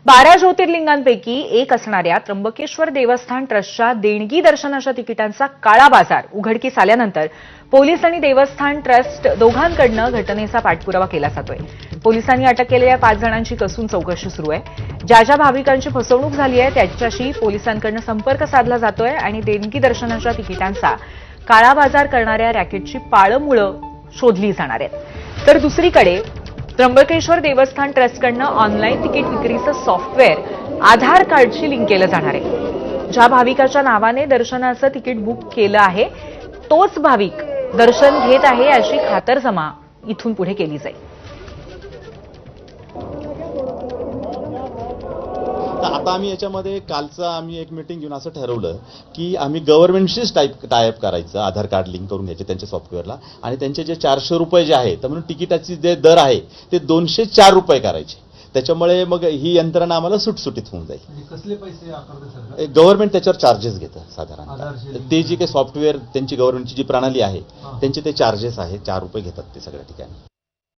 12 ज्योतिर्लिंगांपैकी एक असणाऱ्या त्र्यंबकेश्वर देवस्थान ट्रस्टच्या देणगी दर्शनाच्या तिकिटांचा काळा बाजार उघडकीस आल्यानंतर पोलीस आणि देवस्थान ट्रस्ट दोघांकडनं घटनेचा पाठपुरावा केला जातोय। पोलिसांनी अटक केलेल्या 5 जणांची कसून चौकशी सुरू आहे। ज्या भाविकांची फसवणूक झाली आहे त्याच्याशी पोलिसांकडनं संपर्क साधला जातोय आणि देणगी दर्शनाच्या तिकिटांचा काळा बाजार करणाऱ्या रॅकेटची पाळंमुळं शोधली जाणार आहेत। तर दुसरीकडे त्र्यंबकेश्वर देवस्थान ट्रस्टकडनं ऑनलाईन तिकीट विक्रीचं सॉफ्टवेअर आधार कार्डशी लिंक केलं जाणार आहे। ज्या भाविकाच्या नावाने दर्शनाचं तिकीट बुक केलं आहे तोच भाविक दर्शन घेत आहे अशी खातरजमा इथून पुढे केली जाईल। आता आम्ही याच्यामध्ये कालचा आम्ही एक मीटिंग घेऊन असं ठरवलं की आम्ही गव्हर्नमेंटशीच टायअप करायचं, आधार कार्ड लिंक करून घ्यायचे त्यांच्या सॉफ्टवेअरला आणि त्यांचे जे 400 रुपये जे आहे तर म्हणून तिकिटाची जे दर आहे ते 204 रुपये करायचे। त्याच्यामुळे मग ही यंत्रणा आम्हाला सुटसुटीत होऊन जाईल। कसले पैसे आकारते सर? गव्हर्नमेंट त्याच्यावर चार्जेस घेतं साधारण। ते जी काही सॉफ्टवेअर त्यांची गव्हर्नमेंटची जी प्रणाली आहे त्यांचे ते चार्जेस आहे 4 रुपये घेतात ते सगळ्या ठिकाणी।